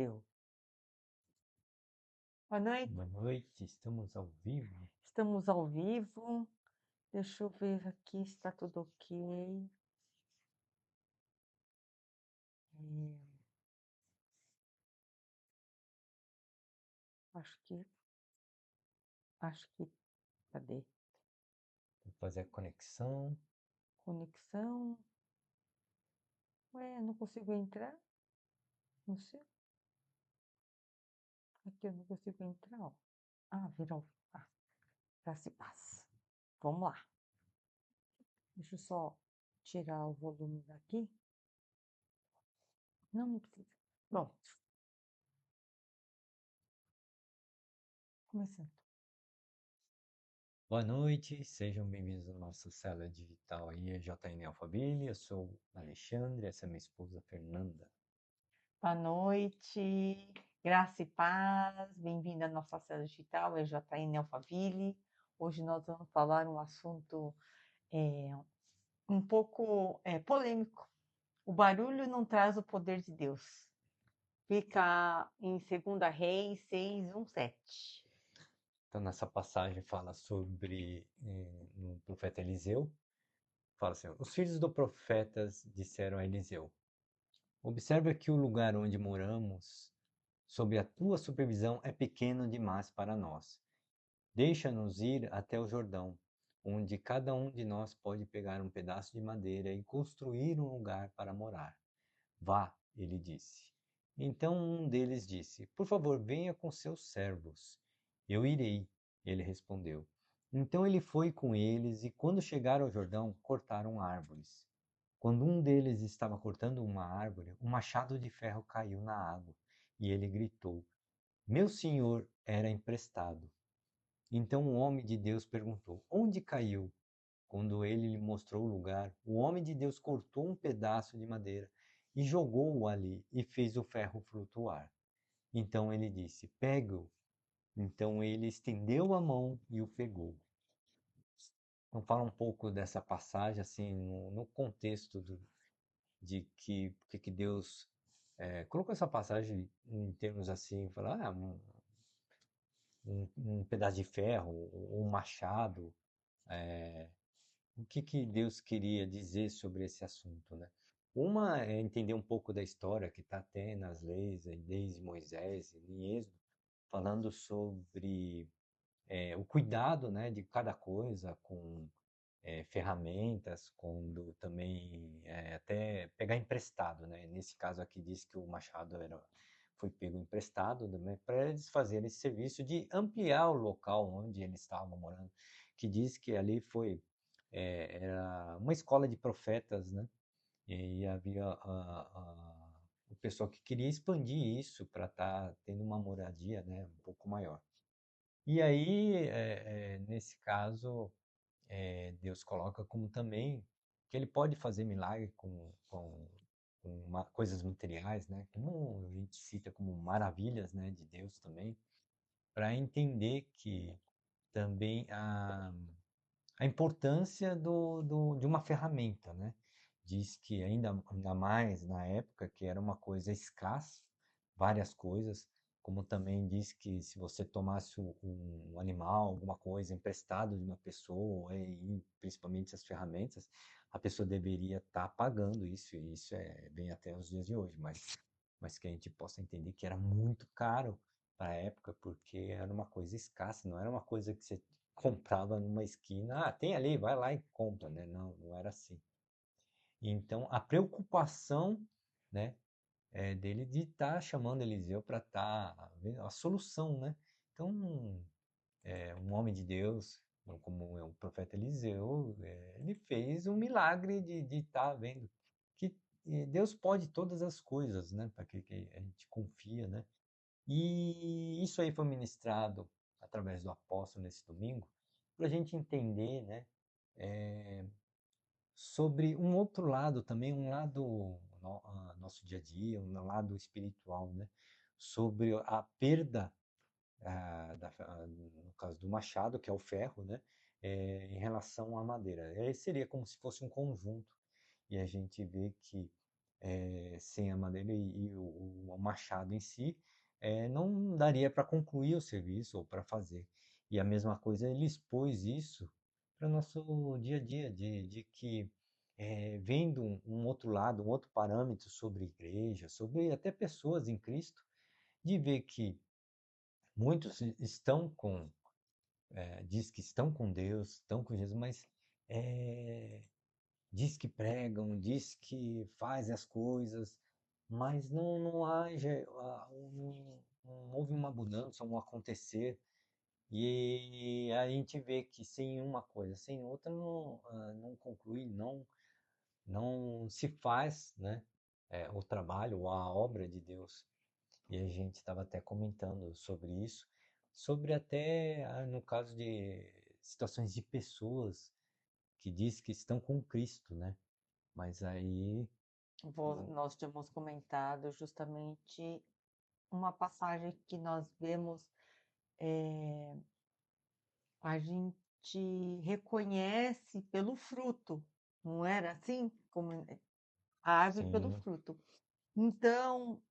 Deu. Boa noite, Boa noite, estamos ao vivo. estamos ao vivo. Deixa eu ver aqui se está tudo ok. É, acho que, cadê? Vou fazer a conexão. Conexão. Ué, não consigo entrar? Não sei. Aqui eu não consigo entrar, ó. Ah, virou. Ah, já se passa. Vamos lá. Deixa eu só tirar o volume daqui. Não precisa. Bom, começando. Boa noite, sejam bem-vindos à nossa célula digital aí, a JN Alphaville. Eu sou o Alexandre, essa é minha esposa Fernanda. Boa noite, graça e paz, bem-vinda à nossa célula digital, EJN Alphaville. Hoje nós vamos falar um assunto um pouco polêmico. O barulho não traz o poder de Deus. Fica em 2 Reis 6:1-7. Então, nessa passagem fala sobre no profeta Eliseu. Fala assim: os filhos do profetas disseram a Eliseu: observa que o lugar onde moramos, sob a tua supervisão, é pequeno demais para nós. Deixa-nos ir até o Jordão, onde cada um de nós pode pegar um pedaço de madeira e construir um lugar para morar. Vá, ele disse. Então um deles disse: por favor, venha com seus servos. Eu irei, ele respondeu. Então ele foi com eles, e quando chegaram ao Jordão, cortaram árvores. Quando um deles estava cortando uma árvore, um machado de ferro caiu na água, e ele gritou: meu senhor era emprestado. Então o homem de Deus perguntou: onde caiu? Quando ele lhe mostrou o lugar, o homem de Deus cortou um pedaço de madeira e jogou-o ali e fez o ferro flutuar. Então ele disse: pegue-o. Então ele estendeu a mão e o pegou. Então fala um pouco dessa passagem, assim, no contexto de que, porque que Deus colocou essa passagem em termos assim, falar, um pedaço de ferro, um machado, o que que Deus queria dizer sobre esse assunto, né? Uma é entender um pouco da história que está até nas leis, desde Moisés, em Êxodo, falando sobre o cuidado, né, de cada coisa com ferramentas, quando também até pegar emprestado, né? Nesse caso aqui diz que o machado foi pego emprestado, né, para eles fazerem esse serviço de ampliar o local onde eles estavam morando, que diz que ali era uma escola de profetas, né? E havia o pessoal que queria expandir isso para estar tendo uma moradia, né, um pouco maior. E aí, nesse caso, Deus coloca como também que ele pode fazer milagre com coisas materiais, né? Como a gente cita como maravilhas, né, de Deus também, para entender que também a importância de uma ferramenta, né? Diz que ainda mais na época que era uma coisa escassa, várias coisas, como também diz que se você tomasse um animal, alguma coisa emprestado de uma pessoa, e principalmente as ferramentas, a pessoa deveria estar pagando isso, e isso vem até os dias de hoje, mas que a gente possa entender que era muito caro para a época, porque era uma coisa escassa, não era uma coisa que você comprava numa esquina, tem ali, vai lá e compra, né? Não, não era assim. Então, a preocupação, né, dele de estar chamando Eliseu para estar a solução, né? Então, um homem de Deus, como é o profeta Eliseu, ele fez um milagre de estar vendo que Deus pode todas as coisas, né? Para que a gente confia, né? E isso aí foi ministrado através do apóstolo nesse domingo, para a gente entender, né, sobre um outro lado também, um lado nosso dia a dia, um lado espiritual, né, sobre a perda, no caso do machado, que é o ferro, né, em relação à madeira. Seria como se fosse um conjunto, e a gente vê que sem a madeira e o machado em si, não daria para concluir o serviço ou para fazer. E a mesma coisa, ele expôs isso para o nosso dia a dia, de que, vendo um outro lado, um outro parâmetro sobre igreja, sobre até pessoas em Cristo, de ver que muitos diz que estão com Deus, estão com Jesus, mas é, diz que pregam, diz que faz as coisas, mas não age, não houve uma mudança, um acontecer, e a gente vê que sem uma coisa, sem outra, não conclui, não se faz, né, o trabalho, a obra de Deus. E a gente estava até comentando sobre isso, sobre até, no caso de situações de pessoas que diz que estão com Cristo, né? Mas aí, Nós tínhamos comentado justamente uma passagem que nós vemos, a gente reconhece pelo fruto, não era assim? Como a árvore pelo sim, fruto. Então,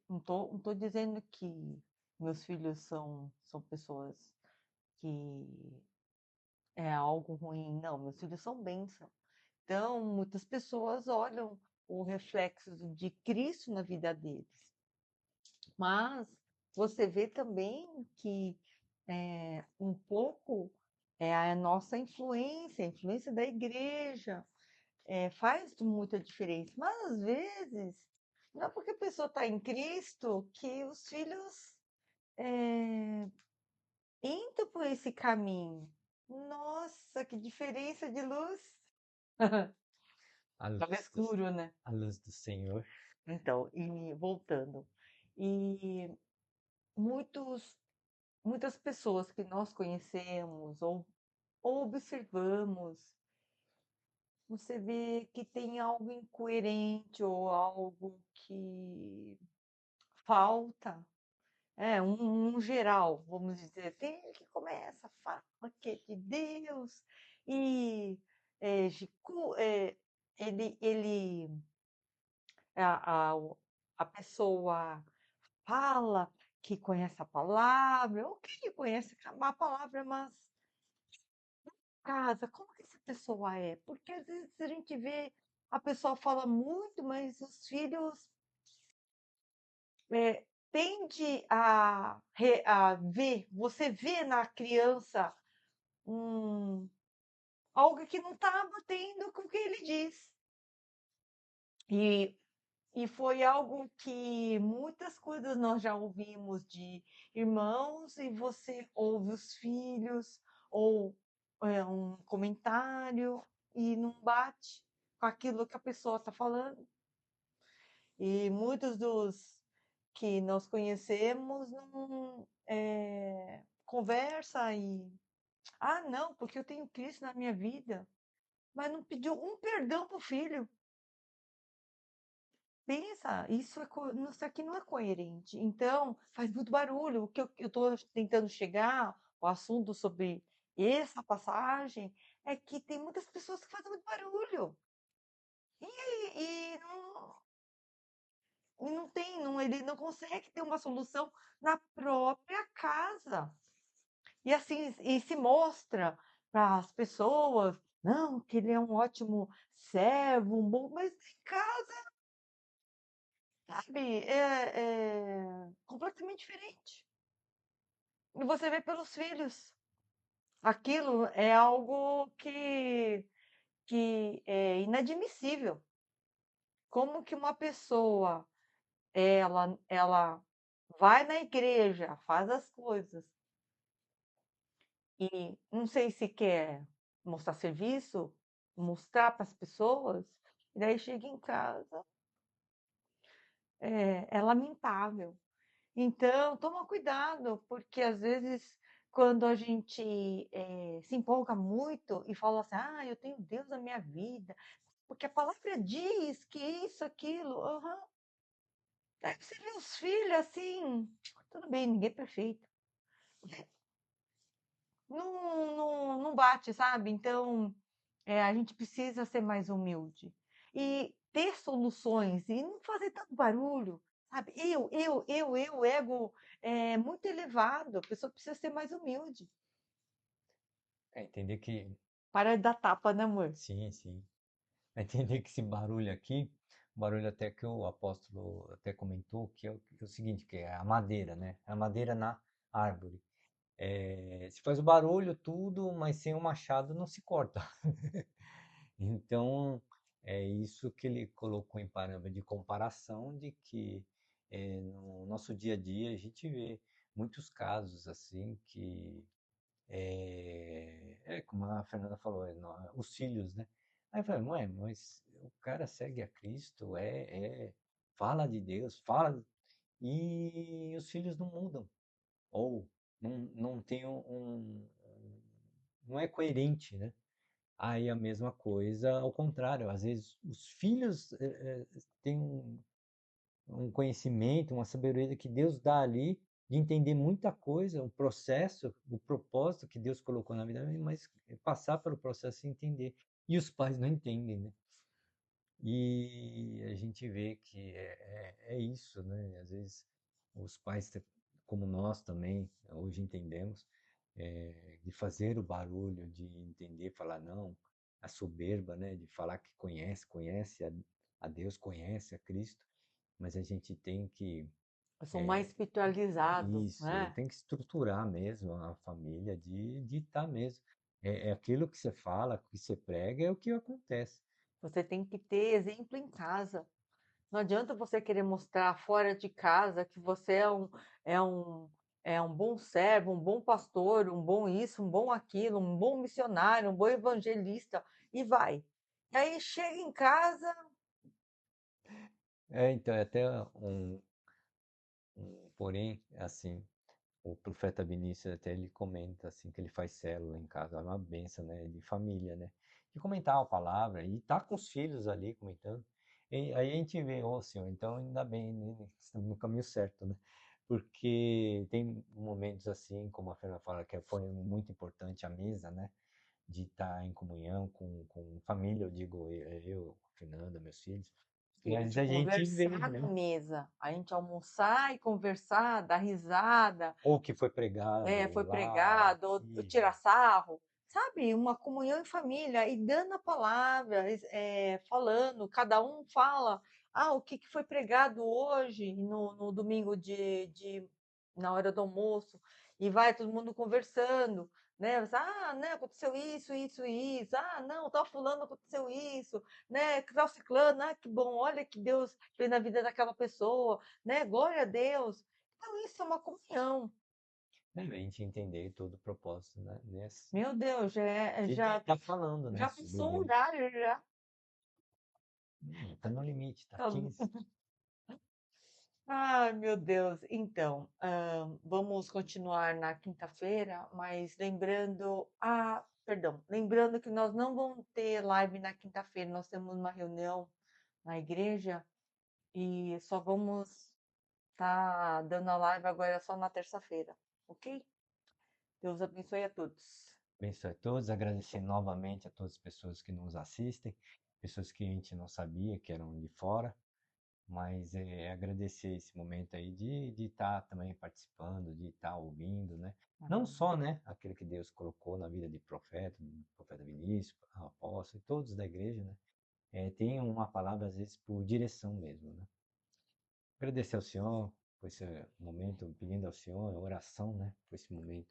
não tô dizendo que meus filhos são pessoas que é algo ruim, não, meus filhos são bênção. Então, muitas pessoas olham o reflexo de Cristo na vida deles. Mas você vê também que um pouco é a nossa influência, a influência da igreja, faz muita diferença. Mas às vezes, não é porque a pessoa está em Cristo que os filhos entram por esse caminho. Nossa, que diferença de luz! a Tava luz do, escuro, né? a luz do Senhor. Então, e voltando. E muitos muitas pessoas que nós conhecemos ou observamos, você vê que tem algo incoerente ou algo que falta. Um geral, vamos dizer, tem ele que começa a falar que é de Deus e é, de cu- é, ele a, a, a pessoa fala que conhece a palavra, ou que conhece a palavra, mas casa, como que essa pessoa é? Porque às vezes a gente vê, a pessoa fala muito, mas os filhos tende a ver, você vê na criança um, algo que não está batendo com o que ele diz. E, e foi algo que muitas coisas nós já ouvimos de irmãos, e você ouve os filhos, ou um comentário, e não bate com aquilo que a pessoa está falando. E muitos dos que nós conhecemos não conversa e não, porque eu tenho Cristo na minha vida, mas não pediu um perdão para o filho. Pensa, isso aqui não é coerente. Então, faz muito barulho. O que eu estou tentando chegar, o assunto sobre essa passagem, é que tem muitas pessoas que fazem muito barulho. E não tem, não, ele não consegue ter uma solução na própria casa. E assim, e se mostra para as pessoas, não, que ele é um ótimo servo, um bom, mas em casa, sabe, é completamente diferente. E você vê pelos filhos. Aquilo é algo que é inadmissível. Como que uma pessoa, ela vai na igreja, faz as coisas, e não sei se quer mostrar serviço, mostrar para as pessoas, e daí chega em casa, é lamentável. Então, toma cuidado, porque às vezes quando a gente se empolga muito e fala assim, eu tenho Deus na minha vida, porque a palavra diz que isso, aquilo, aham. Aí você vê os filhos assim, tudo bem, ninguém é perfeito. Não bate, sabe? Então, A gente precisa ser mais humilde e ter soluções e não fazer tanto barulho, sabe? Ego é muito elevado, a pessoa precisa ser mais humilde. É entender que, Para de dar tapa, né, amor? sim, sim. É entender que esse barulho aqui, barulho até que o apóstolo até comentou, que é o seguinte, que é a madeira, né? A madeira na árvore. Se faz o barulho, tudo, mas sem o machado não se corta. Então, é isso que ele colocou em parâmetro de comparação, de que no nosso dia a dia a gente vê muitos casos assim que como a Fernanda falou, os filhos, né? Aí eu falei, ué, mas o cara segue a Cristo, fala de Deus, fala, e os filhos não mudam, ou não tem não é coerente, né? Aí a mesma coisa ao contrário, às vezes os filhos têm um conhecimento, uma sabedoria que Deus dá ali de entender muita coisa, o processo, o propósito que Deus colocou na vida, mas passar pelo processo e entender. E os pais não entendem, né? E a gente vê que é isso, né? Às vezes os pais, como nós também, hoje entendemos, de fazer o barulho, de entender, falar não, a soberba, né? De falar que conhece a Deus, conhece a Cristo, mas a gente tem que, São mais é, espiritualizados, isso, né? tem que estruturar mesmo a família de estar mesmo. É aquilo que você fala, que você prega, é o que acontece. Você tem que ter exemplo em casa. Não adianta você querer mostrar fora de casa que você é um, é um bom servo, um bom pastor, um bom isso, um bom aquilo, um bom missionário, um bom evangelista, e vai. E aí chega em casa, Então, é até porém, assim, o profeta Vinícius até ele comenta assim que ele faz célula em casa, é uma benção, né, de família, né? De comentar a palavra e tá com os filhos ali comentando. E aí a gente vê, ô Senhor, então ainda bem, né, estamos no caminho certo, né? Porque tem momentos assim, como a Fernanda fala, que foi muito importante a mesa, né? De estar em comunhão com família, eu digo eu, Fernanda, meus filhos. Mas de a gente vê, conversar na né? mesa, a gente almoçar e conversar, dar risada, Ou que foi pregado foi lá, pregado, ou e tirar sarro, sabe? Uma comunhão em família e dando a palavra, falando, cada um fala, o que foi pregado hoje no domingo na hora do almoço, e vai todo mundo conversando, né? Né, aconteceu isso, isso, isso. Não, tal fulano aconteceu isso, né? Tal ciclano, que bom, olha que Deus fez na vida daquela pessoa, né? Glória a Deus. Então, isso é uma comunhão. a gente entender todo o propósito, né? Meu Deus, De estar falando, né? já Sobre passou o Deus. horário, já. Tá no limite, tá Tá 15. Ai, meu Deus. Então, vamos continuar na quinta-feira, mas lembrando. Perdão. Lembrando que nós não vamos ter live na quinta-feira, nós temos uma reunião na igreja e só vamos estar dando a live agora só na terça-feira, ok? Deus abençoe a todos. Abençoe a todos, agradecer novamente a todas as pessoas que nos assistem, pessoas que a gente não sabia que eram de fora, mas agradecer esse momento aí de estar também participando, de estar ouvindo, né? Não Amém. só, né, aquilo que Deus colocou na vida de profeta, do profeta Vinícius, apóstolo, e todos da igreja, né? Tem uma palavra, às vezes, por direção mesmo, né? Agradecer ao Senhor por esse momento, pedindo ao Senhor oração, né, por esse momento.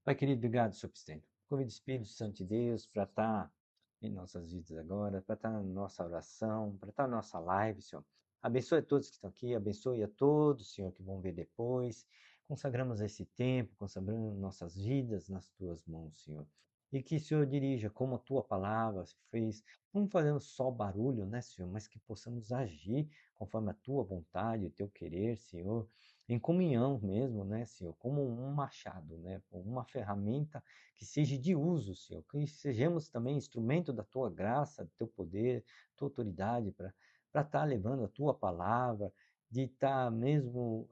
Pai querido, obrigado, Senhor Presidente. Convido o Espírito Santo de Deus para estar em nossas vidas agora, para estar na nossa oração, para estar na nossa live, Senhor. Abençoe a todos que estão aqui, abençoe a todos, Senhor, que vão ver depois. Consagramos esse tempo, consagramos nossas vidas nas tuas mãos, Senhor. E que o Senhor dirija como a tua palavra fez. Não fazemos só barulho, né, Senhor, mas que possamos agir conforme a tua vontade, o teu querer, Senhor, em comunhão mesmo, né, Senhor, como um machado, né, uma ferramenta que seja de uso, Senhor, que sejamos também instrumento da tua graça, do teu poder, tua autoridade para estar levando a tua palavra, de estar mesmo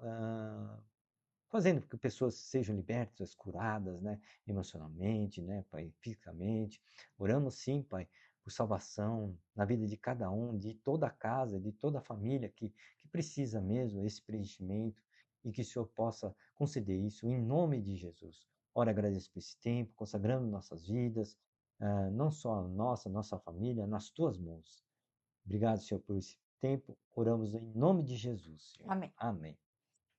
fazendo com que pessoas sejam libertas, curadas, né, emocionalmente, né, Pai, fisicamente. Oramos sim, Pai, por salvação na vida de cada um, de toda a casa, de toda a família que precisa mesmo esse preenchimento e que o Senhor possa conceder isso em nome de Jesus. Ora, agradeço por esse tempo, consagrando nossas vidas, não só a nossa família, nas tuas mãos. Obrigado, Senhor, por esse tempo. Oramos em nome de Jesus, Senhor. Amém. Amém.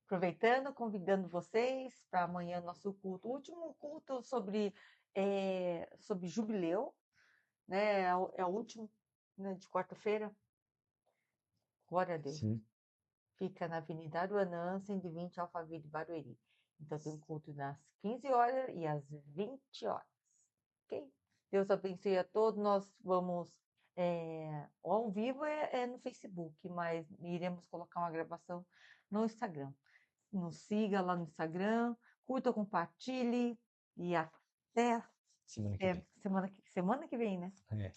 Aproveitando, convidando vocês para amanhã nosso culto, o último culto sobre jubileu, né? É o último, né, de quarta-feira. Glória a Deus. Sim. Fica na Avenida Aruanã, 120, Alphaville, Barueri. Então tem um culto nas 15 horas e às 20 horas. Ok? Deus abençoe a todos. Nós vamos. Ao vivo é no Facebook, mas iremos colocar uma gravação no Instagram. Nos siga lá no Instagram, curta, compartilhe e até Semana que vem. semana que vem, né? É.